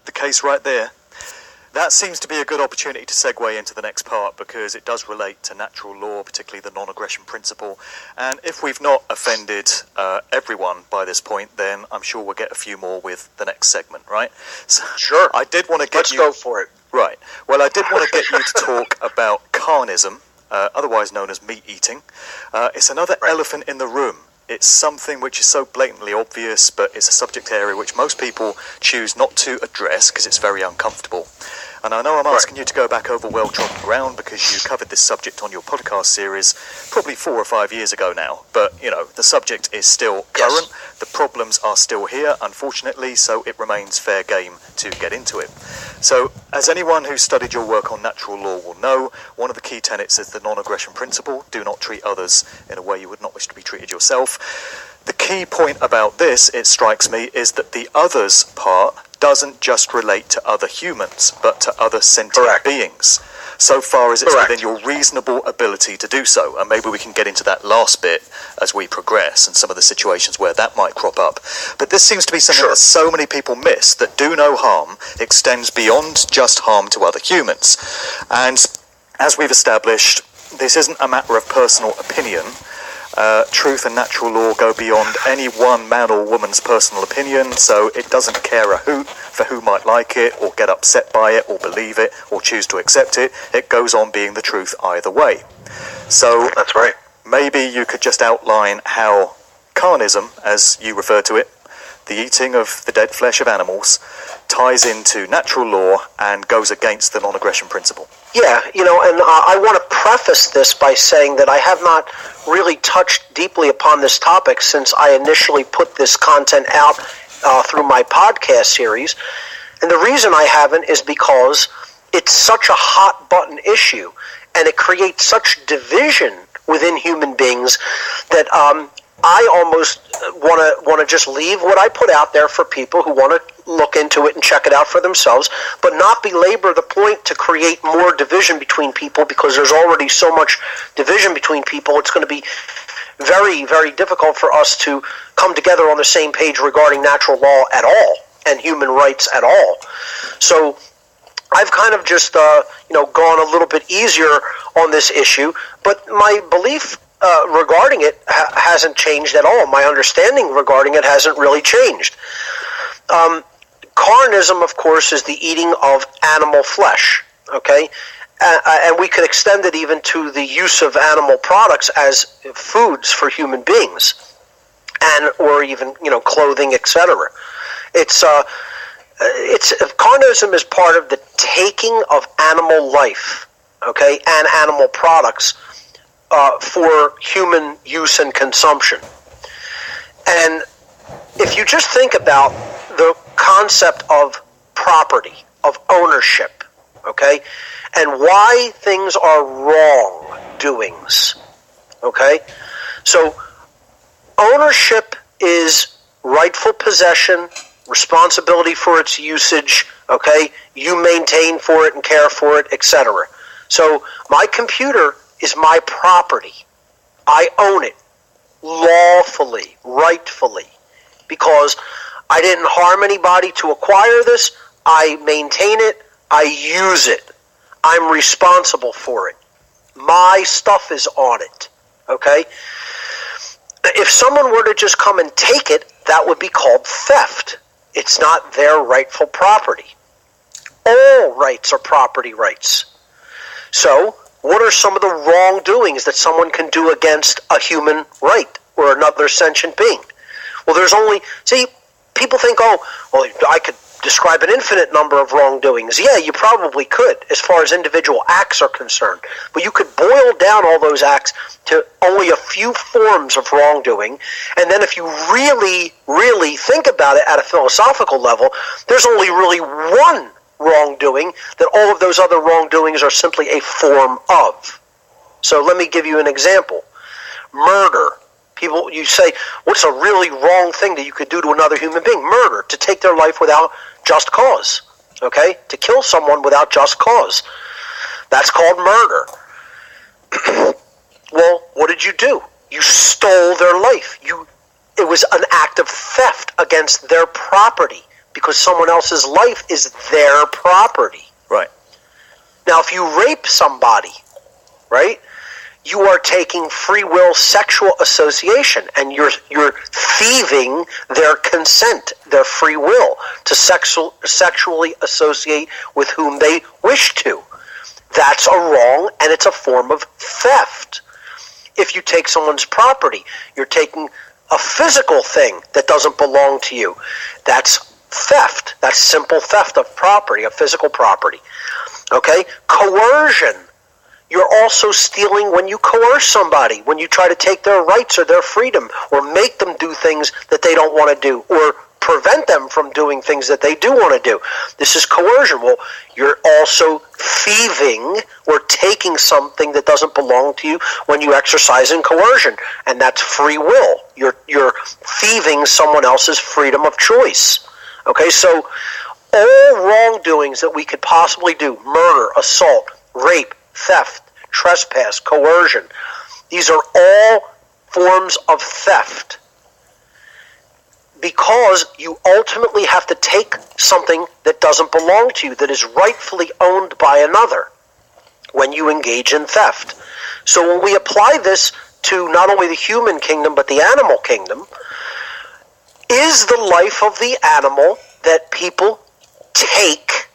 the case right there. That seems to be a good opportunity to segue into the next part, because it does relate to natural law, particularly the non-aggression principle. And if we've not offended everyone by this point, then I'm sure we'll get a few more with the next segment, right? So sure. I did want to get Let's go for it. Right. Well, I did want to get you to talk about Carnism, otherwise known as meat eating. It's another elephant in the room. It's something which is so blatantly obvious, but it's a subject area which most people choose not to address because it's very uncomfortable. And I know I'm asking you to go back over well-trodden ground, because you covered this subject on your podcast series probably 4 or 5 years ago now. But, you know, the subject is still current. Yes. The problems are still here, unfortunately, so it remains fair game to get into it. So, as anyone who's studied your work on natural law will know, one of the key tenets is the non-aggression principle. Do not treat others in a way you would not wish to be treated yourself. The key point about this, it strikes me, is that the others part doesn't just relate to other humans, but to other sentient beings, so far as it's within your reasonable ability to do so. And maybe we can get into that last bit as we progress and some of the situations where that might crop up. But this seems to be something that so many people miss, that do no harm extends beyond just harm to other humans. And as we've established, this isn't a matter of personal opinion. Truth and natural law go beyond any one man or woman's personal opinion, so it doesn't care a hoot for who might like it, or get upset by it, or believe it, or choose to accept it. It goes on being the truth either way. So that's right. Maybe you could just outline how Carnism, as you refer to it, the eating of the dead flesh of animals, ties into natural law and goes against the non-aggression principle. Yeah, you know, and I want to preface this by saying that I have not really touched deeply upon this topic since I initially put this content out through my podcast series. And the reason I haven't is because it's such a hot-button issue, and it creates such division within human beings that I almost want to just leave what I put out there for people who want to look into it and check it out for themselves, but not belabor the point to create more division between people, because there's already so much division between people. It's going to be very, very difficult for us to come together on the same page regarding natural law at all and human rights at all. So I've kind of just gone a little bit easier on this issue, but my belief regarding it hasn't changed at all. My understanding regarding it hasn't really changed. Carnism, of course, is the eating of animal flesh, okay? And we could extend it even to the use of animal products as foods for human beings, or even, clothing, etc. Carnism is part of the taking of animal life, okay, and animal products for human use and consumption. And if you just think about the concept of property, of ownership, okay, and why things are wrongdoings, okay? So ownership is rightful possession, responsibility for its usage, okay? You maintain for it and care for it, etc. So my computer is my property. I own it lawfully, rightfully, because I didn't harm anybody to acquire this. I maintain it. I use it. I'm responsible for it. My stuff is on it, okay? If someone were to just come and take it, that would be called theft. It's not their rightful property. All rights are property rights. So, what are some of the wrongdoings that someone can do against a human right or another sentient being? Well, people think, I could describe an infinite number of wrongdoings. Yeah, you probably could, as far as individual acts are concerned. But you could boil down all those acts to only a few forms of wrongdoing. And then if you really, really think about it at a philosophical level, there's only really one wrongdoing, that all of those other wrongdoings are simply a form of. So let me give you an example. Murder. People, you say, what's a really wrong thing that you could do to another human being? Murder, to take their life without just cause, okay? To kill someone without just cause. That's called murder. Well, what did you do? You stole their life. It was an act of theft against their property, because someone else's life is their property. Right. Now, if you rape somebody, right, you are taking free will sexual association, and you're thieving their consent, their free will to sexually associate with whom they wish to. That's a wrong, and it's a form of theft. If you take someone's property, you're taking a physical thing that doesn't belong to you. That's theft. That's simple theft of property, of physical property. Okay? Coercion. You're also stealing when you coerce somebody, when you try to take their rights or their freedom, or make them do things that they don't want to do, or prevent them from doing things that they do want to do. This is coercion. Well, you're also thieving or taking something that doesn't belong to you when you exercise in coercion, and that's free will. You're thieving someone else's freedom of choice. Okay, so all wrongdoings that we could possibly do, murder, assault, rape, theft, trespass, coercion, these are all forms of theft, because you ultimately have to take something that doesn't belong to you, that is rightfully owned by another, when you engage in theft. So when we apply this to not only the human kingdom but the animal kingdom, is the life of the animal that people take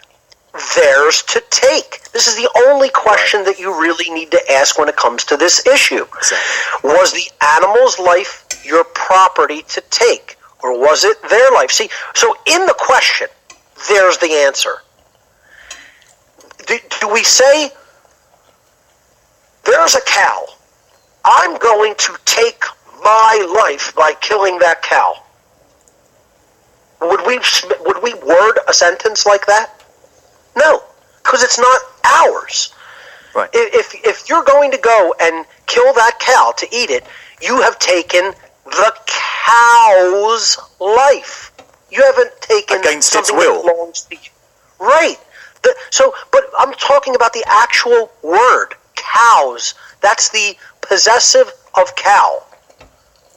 theirs to take? This is the only question that you really need to ask when it comes to this issue. Exactly. Was the animal's life your property to take, or was it their life? See, so in the question, there's the answer. Do we say, there's a cow, I'm going to take my life by killing that cow? Would we word a sentence like that? No, because it's not ours. Right. If you're going to go and kill that cow to eat it, you have taken the cow's life. You haven't taken against something its will. that belongs to you. Right. But I'm talking about the actual word, cows. That's the possessive of cow.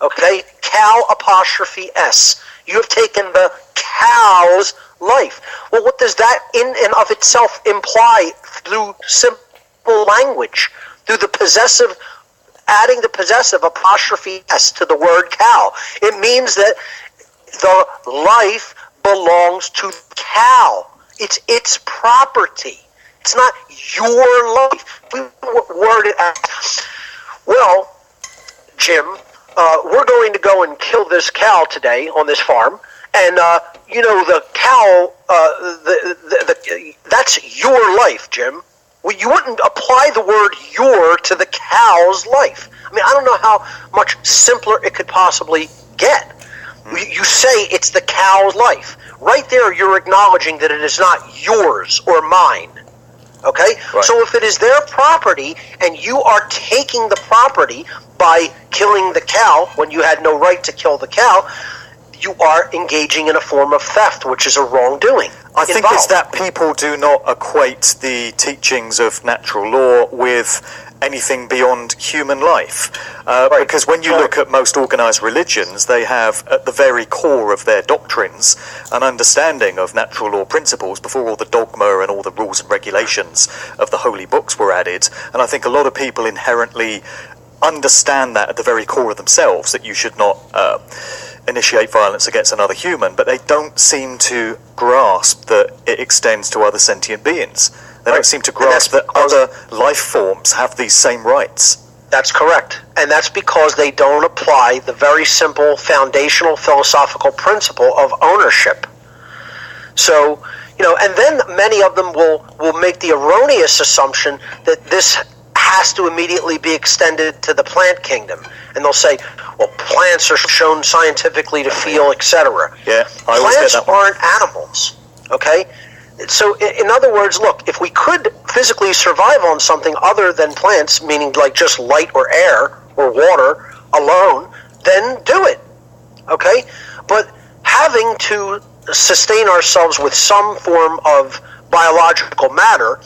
Okay? Cow apostrophe S. You have taken the cow's life. Well, what does that in and of itself imply through simple language? Through the possessive, adding the possessive apostrophe S to the word cow. It means that the life belongs to the cow. It's its property. It's not your life. We word it as, well, Jim, we're going to go and kill this cow today on this farm, and the cow, that's your life, Jim. Well, you wouldn't apply the word "your" to the cow's life. I mean, I don't know how much simpler it could possibly get. You say it's the cow's life. Right there, you're acknowledging that it is not yours or mine. Okay? Right. So if it is their property, and you are taking the property by killing the cow when you had no right to kill the cow, you are engaging in a form of theft, which is a wrongdoing. I think it's that people do not equate the teachings of natural law with anything beyond human life. Right. Because when you look at most organized religions, they have at the very core of their doctrines an understanding of natural law principles before all the dogma and all the rules and regulations of the holy books were added. And I think a lot of people inherently understand that at the very core of themselves, that you should not initiate violence against another human, but they don't seem to grasp that it extends to other sentient beings. They don't seem to grasp that other life forms have these same rights. That's correct. And that's because they don't apply the very simple foundational philosophical principle of ownership. So, and then many of them will make the erroneous assumption that this has to immediately be extended to the plant kingdom. And they'll say, well, plants are shown scientifically to feel, etc. Yeah, plants aren't animals, okay? So, in other words, look, if we could physically survive on something other than plants, meaning like just light or air or water alone, then do it, okay? But having to sustain ourselves with some form of biological matter,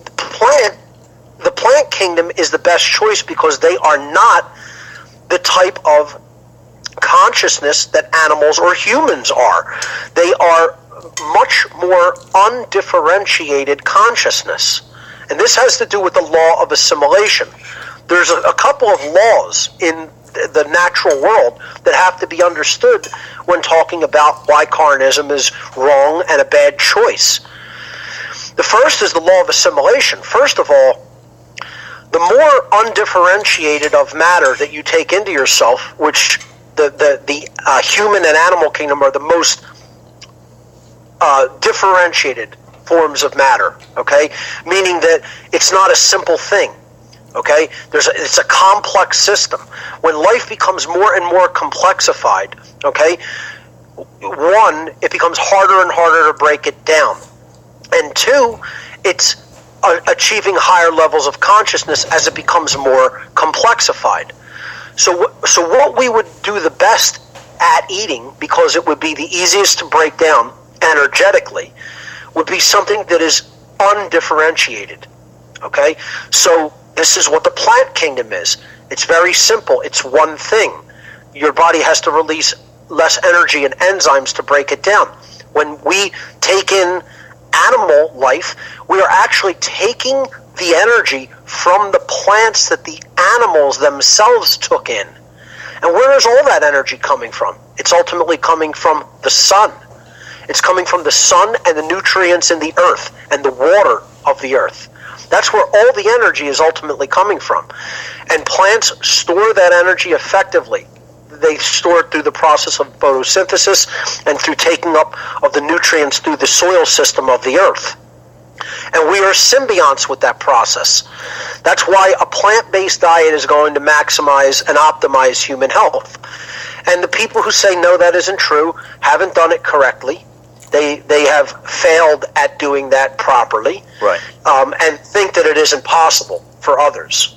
the plant kingdom is the best choice because they are not the type of consciousness that animals or humans are. They are much more undifferentiated consciousness. And this has to do with the law of assimilation. There's a couple of laws in the natural world that have to be understood when talking about why Carnism is wrong and a bad choice. The first is the law of assimilation. First of all, the more undifferentiated of matter that you take into yourself, which the human and animal kingdom are the most differentiated forms of matter, okay? Meaning that it's not a simple thing, okay? It's a complex system. When life becomes more and more complexified, okay, one, it becomes harder and harder to break it down. And two, it's achieving higher levels of consciousness as it becomes more complexified. So what we would do the best at eating, because it would be the easiest to break down energetically, would be something that is undifferentiated, okay? So this is what the plant kingdom is. It's very simple. It's one thing. Your body has to release less energy and enzymes to break it down. When we take in animal life, we are actually taking the energy from the plants that the animals themselves took in. And where is all that energy coming from? It's ultimately coming from the sun. It's coming from the sun and the nutrients in the earth and the water of the earth. That's where all the energy is ultimately coming from. And plants store that energy effectively. They store it through the process of photosynthesis and through taking up of the nutrients through the soil system of the earth. And we are symbionts with that process. That's why a plant-based diet is going to maximize and optimize human health. And the people who say, no, that isn't true, haven't done it correctly. They have failed at doing that properly, right? And think that it isn't possible for others.